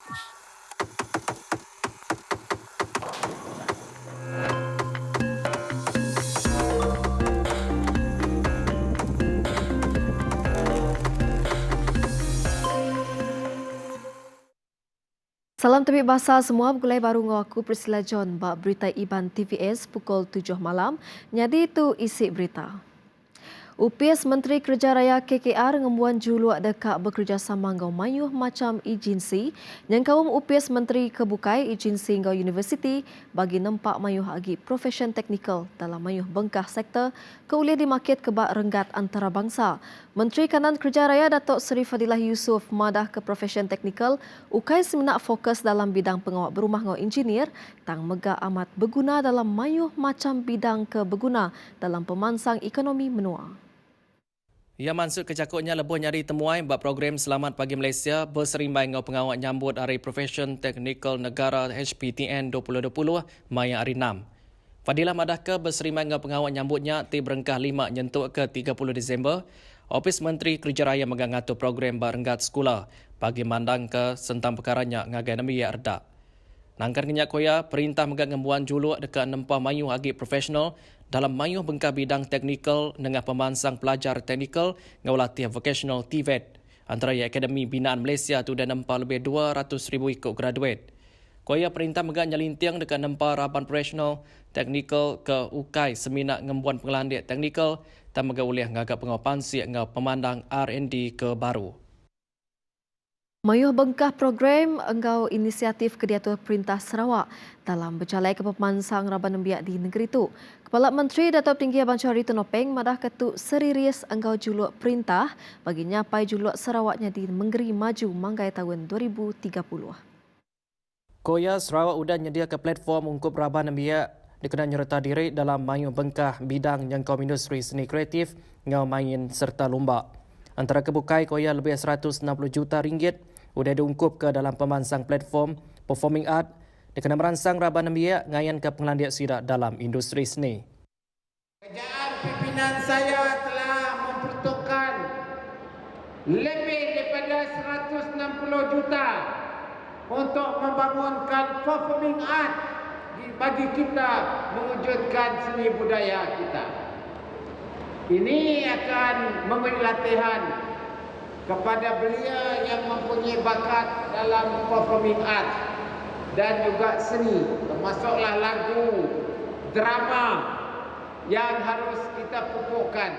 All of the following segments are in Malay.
Salam tebik bahasa semua, bergulai baru ngaku Priscilla John bak berita Iban TVS pukul 7 malam. Nyadi itu isi berita. UPS Menteri Kerja Raya KKR ngembuan juluak dekat bekerjasama ngau mayuh macam agensi yang kaum UPS Menteri kebukai agensi ngau universiti bagi nempak mayuh agi profesion teknikal dalam mayuh bengkah sektor keuliah dimakit kebak renggat antarabangsa. Menteri Kanan Kerja Raya Datuk Seri Fadilah Yusof madah ke profesion teknikal ukai semenak fokus dalam bidang pengawal berumah ngau engineer tang megah amat berguna dalam mayuh macam bidang ke berguna dalam pemansang ekonomi menua. Ia maksud kejakutnya lebuh nyari temuai bab program Selamat Pagi Malaysia berserimbai ngau pengawal nyambut Hari Profesion Teknikal Negara HPTN 2020 Maya hari 6. Fadilah madah ke berserimbai ngau pengawal nyambutnya ti berengkah 5 nyentuk ke 30 Disember. Ofis Menteri Kerja Raya megang ngatur program barenggat sekolah bagi mandang ke sentang perkaranya ngagai nami ya erdak. Nangkan kenyak koya, perintah megang ngembuan juluk dekat nempah mayuh agi profesional dalam mayuh bengkah bidang teknikal dengan pemansang pelajar teknikal ngau latih vocational TVET. Antara Akademi Binaan Malaysia tu dah nempah lebih 200,000 ikut graduate. Koya perintah megang nyalintiang dekat nempah raban profesional teknikal ke ukai seminak ngembuan pengelandik teknikal dan megang ulih ngagak pengawapan siak ngau pemandang R&D ke baru. Mayuh bengkah program engkau inisiatif Kediatur Perintah Sarawak dalam bercalai ke pemansang Raban Nembiak di negeri itu. Kepala Menteri Datuk Tinggi Abang Chari Tunopeng madah ketuk serius engkau juluk perintah bagi nyapai juluk Sarawaknya di Menggeri Maju Manggai tahun 2030. Koya Sarawak udah nyedia ke platform ungkup Raban Nembiak dikenal nyerta diri dalam mayuh bengkah bidang yang kaum industri seni kreatif ngau main serta lomba. Antara kebukai koya lebih 160 juta ringgit sudah diungkup ke dalam pemansang platform Performing Art dikenal merangsang Raban Nembiak ngayan ke pengelandiak sidak dalam industri seni. Kerajaan pimpinan saya telah memperuntukkan lebih daripada 160 juta untuk membangunkan Performing Art bagi kita mewujudkan seni budaya kita. Ini akan memberi latihan kepada belia yang mempunyai bakat dalam performing art dan juga seni, termasuklah lagu, drama yang harus kita pupukkan.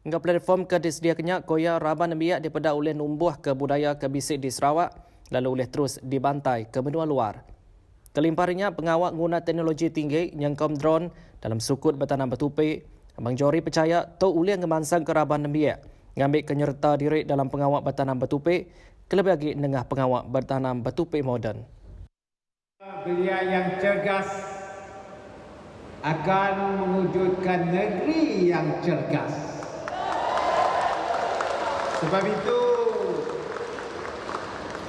Hingga platform ke disediakannya koya Raban Nembiak daripada oleh numbuh ke budaya ke bisik di Sarawak lalu oleh terus dibantai ke benua luar. Kelimparinya pengawal guna teknologi tinggi yang kaum drone dalam sukut bertanam bertupik. Abang Jori percaya tu uliang ngemansang ke Raban Nembiak ngambil kenyerta diri dalam pengawal bertanam bertupik kelebih lagi nengah pengawal bertanam bertupik moden. Belia yang cergas akan mewujudkan negeri yang cergas. Sebab itu,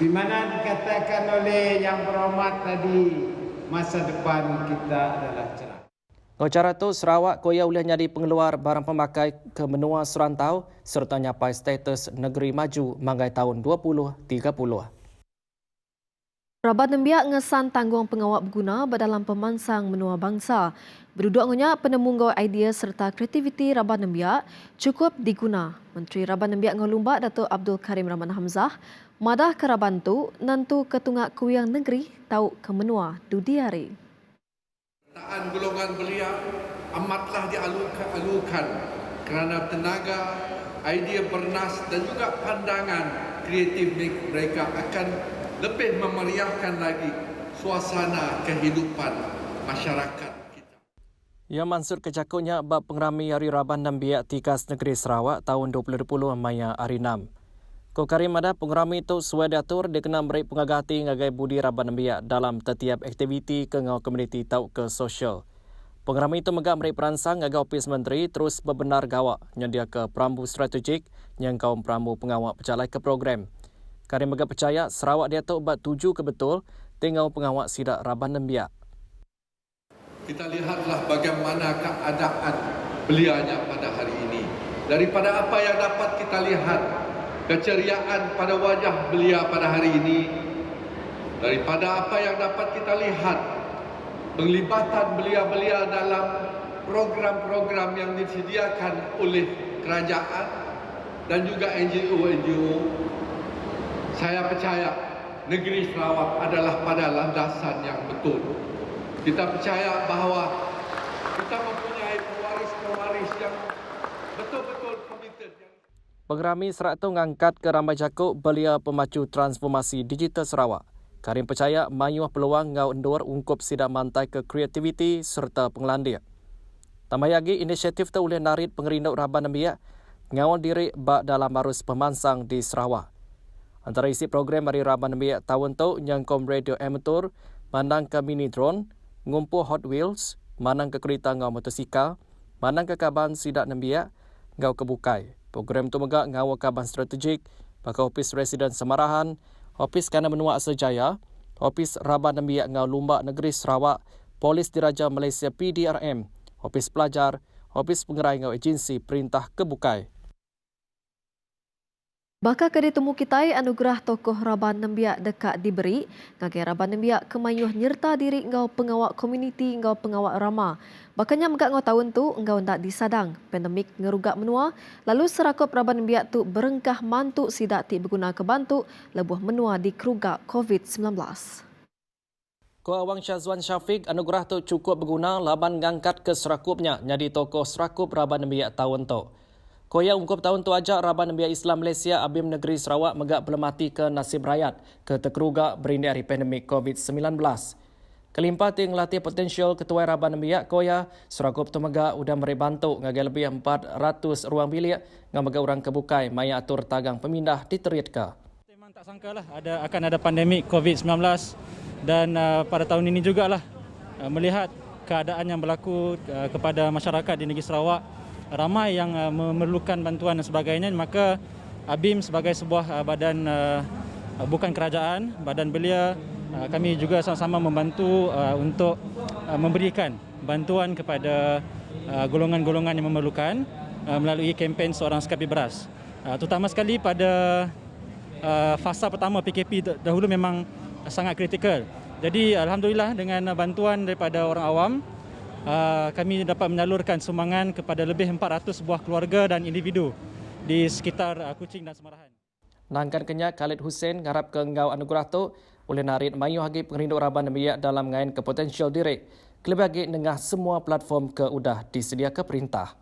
di mana dikatakan oleh yang berhormat tadi, masa depan kita adalah cerah. Kau cara tu Sarawak koya boleh nyari pengeluar barang pemakai ke benua serantau serta nyapai status negeri maju manggai tahun 2030. Raban Nembiak ngesan tanggung pengawal berguna dalam pemansang menua bangsa. Berduduk ngunya penemu idea serta kreativiti Raban Nembiak cukup diguna. Menteri Raban Nembiak ngolumba Datuk Abdul Karim Rahman Hamzah madah ke Raban tu nantu ketungak kuyang negeri tau ke menua dudiari. Penataan golongan belia amatlah dialukan kerana tenaga, idea bernas dan juga pandangan kreatif mereka akan lebih memeriahkan lagi suasana kehidupan masyarakat kita. Ia mansur kecakunya bab pengerami Hari Raban Nembiak Tikas Negeri Sarawak tahun 2020 Maya hari 6. Ko Karim ada pengerami itu suai diatur dikenal beri pengagati ngagai budi Raban Nembiak dalam setiap aktiviti ke ngau komuniti tau ke sosial. Pengerami itu megak beri peransang ngagai Ofis Menteri terus bebenar gawak nyedia ke perambu strategik yang kaum perambu pengawal percalai ke program. Karim megak percaya Sarawak dia tu bat tuju ke betul tinggal pengawal sidak Raban Nembiak. Kita lihatlah bagaimana keadaan belianya pada hari ini. Daripada apa yang dapat kita lihat, keceriaan pada wajah belia pada hari ini Daripada apa yang dapat kita lihat, penglibatan belia-belia dalam program-program yang disediakan oleh kerajaan dan juga NGO-NGO, saya percaya negeri Sarawak adalah pada landasan yang betul. Kita percaya bahawa kita mempunyai pewaris-pewaris yang betul-betul komited. Pengerami Serak tu mengangkat ke ramai jakuk belia pemacu transformasi digital Sarawak. Karim percaya mayuh peluang ngau endur ungkup sidak mantai ke kreativiti serta pengelandia. Tambah lagi, inisiatif tu oleh narit pengerinduk Raban Nambiak ngawal diri bak dalam arus pemansang di Sarawak. Antara isi program dari Raban Nambiak tahun tu nyangkom radio amatur, mandang ke mini drone, ngumpuh Hot Wheels, manang ke kereta ngau motosikal, manang ke kaban sidak Nambiak, ngau kebukai. Program tu megak ngawal kaban strategik, baka Opis Residen Samarahan, Opis Kanan Menua Sejaya, Opis Raban Nambiak ngau Lumbak Negeri Sarawak, Polis Diraja Malaysia PDRM, Opis Pelajar, Opis Pengerai ngau Agensi Perintah Kebukai. Bakal ke ditemu kitai anugerah tokoh Raban Nambiak dekat diberi, ngagai Raban Nambiak kemayuh nyerta diri ngau pengawak komuniti ngau pengawak ramah. Bakanya megak ngau tahun tu ngau ndak disadang pandemik ngerugak menua, lalu serakop Raban Nambiak tu berengkah mantuk sidak ti berguna kebantu lebuh menua di kerugak COVID-19. Ko Awang Syazwan Syafiq anugerah tu cukup berguna laban ngangkat ke serakupnya jadi tokoh serakup Raban Nambiak tahun tu. Koya ungkup tahun tu ajak Raban Nambiak Islam Malaysia Abim Negeri Sarawak megak pelemati ke nasib rakyat ke terkerugak berindi hari pandemik COVID-19. Kelimpa ting latih potensial ketua Raban Nambiak koya serakup tu megak udah meri bantu ngagai lebih 400 ruang bilik ngam megak orang kebukai maya atur tagang pemindah diterit ke. Memang tak sangkalah akan ada pandemik COVID-19 dan pada tahun ini jugalah melihat keadaan yang berlaku kepada masyarakat di negeri Sarawak, ramai yang memerlukan bantuan dan sebagainya, maka ABIM sebagai sebuah badan bukan kerajaan, badan belia, kami juga sama-sama membantu untuk memberikan bantuan kepada golongan-golongan yang memerlukan melalui kempen Seorang Sekapi Beras. Terutama sekali pada fasa pertama PKP dahulu memang sangat kritikal. Jadi alhamdulillah dengan bantuan daripada orang awam, kami dapat menyalurkan sumbangan kepada lebih 400 buah keluarga dan individu di sekitar Kuching dan Semarahan. Nangkan kenyak Khalid Hussein ngarap ke ngau anugerah tu oleh narit mayu hagi pengerinduk Raban Nambiak dalam ngain ke potensial diri. Kelebih hagi nengah semua platform ke udah disedia ke perintah.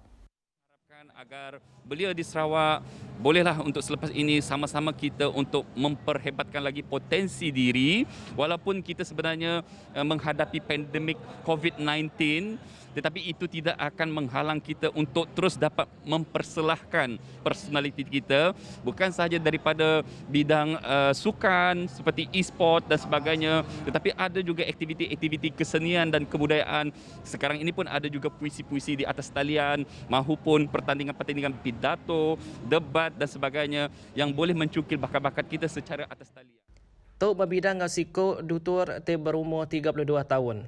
Agar belia di Sarawak bolehlah untuk selepas ini sama-sama kita untuk memperhebatkan lagi potensi diri walaupun kita sebenarnya menghadapi pandemik COVID-19, tetapi itu tidak akan menghalang kita untuk terus dapat memperselahkan personaliti kita bukan sahaja daripada bidang sukan seperti e-sport dan sebagainya, tetapi ada juga aktiviti-aktiviti kesenian dan kebudayaan. Sekarang ini pun ada juga puisi-puisi di atas talian mahupun pertandingan-pertandingan pidato, debat dan sebagainya yang boleh mencukil bakat-bakat kita secara atas talian. Tok Babidang Ngasiko Dutur te berumur 32 tahun.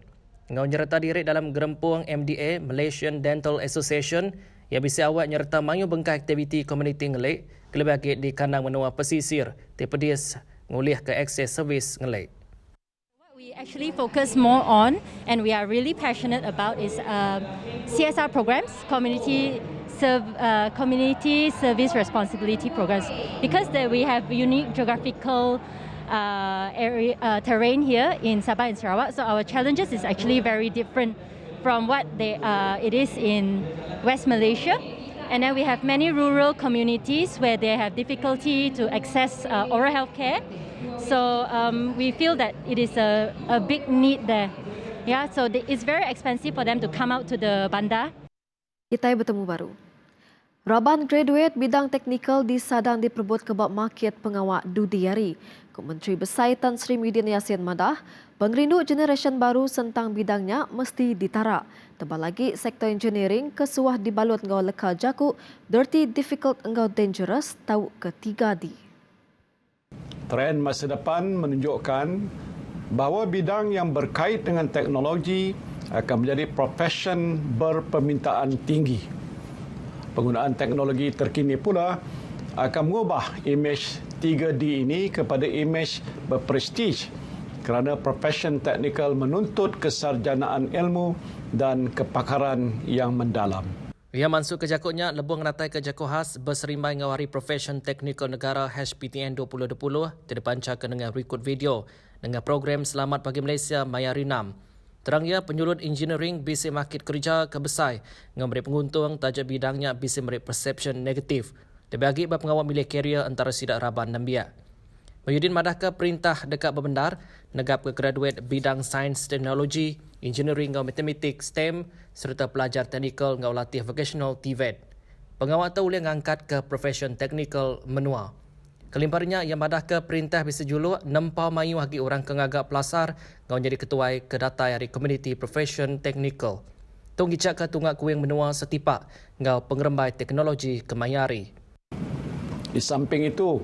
Ngau nyerta diri dalam gerempung MDA, Malaysian Dental Association, yang bisa awak nyerta mayu bengkak aktiviti komuniti ngelek, kelebih di kandang menua pesisir, te pedis ngulih ke akses servis ngelek. What we actually focus more on and we are really passionate about is CSR programs, community service responsibility programs, because we have unique geographical terrain here in Sabah and Sarawak. So our challenges is actually very different from what it is in West Malaysia. And then we have many rural communities where they have difficulty to access oral health care. So we feel that it is a big need there. Yeah, so it's very expensive for them to come out to the bandar. Kita bertemu baru. Raban graduate bidang teknikal di Sadang diperbut kebab market pengawak Dudiari. Menteri Besar Tan Sri Muhyiddin Yassin Madah, pengerinduk generation baru tentang bidangnya mesti ditarak. Tebal lagi sektor engineering kesuah dibalut engau lekal jakuk, dirty, difficult engau dangerous, tahu ketiga di. Trend masa depan menunjukkan bahawa bidang yang berkait dengan teknologi akan menjadi profesion berpermintaan tinggi. Penggunaan teknologi terkini pula akan mengubah imej 3D ini kepada imej berprestij kerana profesion teknikal menuntut kesarjanaan ilmu dan kepakaran yang mendalam. Ia masuk ke jakutnya lebong ratai ke jakut khas berserimbai ngawari Profession Technical Negara HPTN 2020 terpancarkan dengan rekod video dengan program Selamat Pagi Malaysia Maya Rinam. Terangnya penyulut engineering bisi market kerja ke Besai memberi penguntung tajuk bidangnya bisi memberi perception negatif. Dibagi pengawal milik karier antara sidak Raban dan Biak. Mahyudin madahkan perintah dekat berbendar, negap ke graduate bidang sains teknologi, engineering dan matematik STEM serta pelajar teknikal dan latih vocational TVET. Pengawal tu boleh mengangkat ke profession teknikal menua. Kelimparannya yang madahkan perintah bisa juluk nempau mayu bagi orang kengagak pelasar dan jadi ketua kedatai dari community profession teknikal. Tung gicak ke tunggak kuing menua setipak dan pengerembai teknologi kemayari. Di samping itu,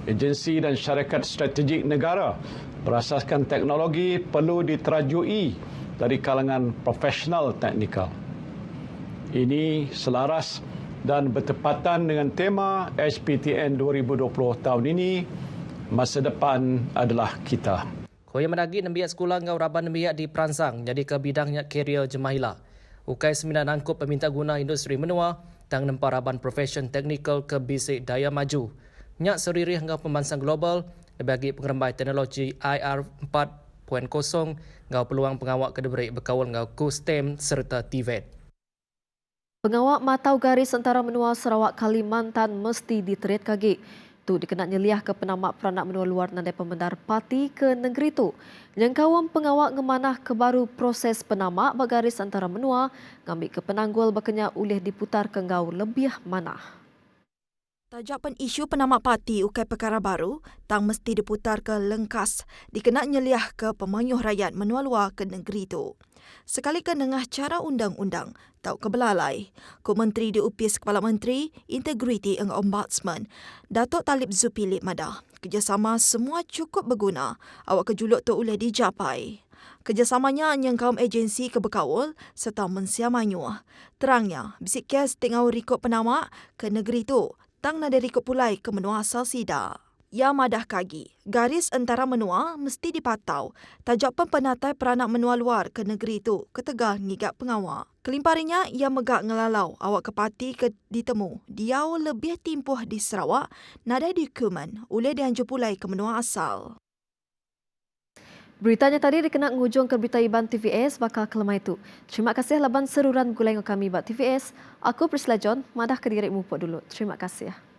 agensi dan syarikat strategik negara berasaskan teknologi perlu diterajui dari kalangan profesional teknikal. Ini selaras dan bertepatan dengan tema HPTN 2020 tahun ini, masa depan adalah kita. Koya menagi nembiak sekolah ngau Raban nembiak di perangsang jadi ke bidangnya karier jemahila. Ukai seminar angkup peminta guna industri menua tang nempar Raban profession teknikal ke bisik daya maju. Nyak seriri hingga pembansang global bagi pengerembai teknologi IR 4.0 ngau peluang pengawak kedeberi berkawal ngau STEM serta TVET. Pengawak matau garis antara menua Sarawak Kalimantan mesti diterit kaki. Tu dikena nyeliah ke penamak peranak menua luar nandai pembendar parti ke negeri tu. Nyangkawam pengawak ngemanah ke baru proses penamak bagaris antara menua ngambil ke penanggul berkenya ulih diputar ke ngau lebih manah. Tajapan isu penamak parti ukai perkara baru tang mesti diputar ke lengkas dikena nyeliah ke pemanyuh rakyat menua luar ke negeri itu. Sekalikan dengan cara undang-undang tau kebelalai, Ko Menteri diupis Kepala Menteri Integriti dan Ombudsman Datuk Talib Zulkifli madah kerjasama semua cukup berguna awak kejuluk tu boleh dicapai. Kerjasamanya yang kaum agensi kebekawal serta mensiamanyuh. Terangnya, bisik kes tengah rekod penamak ke negeri tu tang nada rekod pulai ke menua asal sida. Ya madah kagi, garis antara menua mesti dipatau. Tajuk penatai peranak menua luar ke negeri itu ketegah ngigap pengawak. Kelimparinya, ia megak ngelalau awak ke parti ke ditemu. Dia lebih timpuh di Sarawak, nada dokumen oleh dianjur pulai ke menua asal. Beritanya tadi dikenal ngujung ke berita Iban TVS bakal kelemah itu. Terima kasih laban seruran gulai kami Iban TVS. Aku Priscilla John, madah ke dirimu dulu. Terima kasih.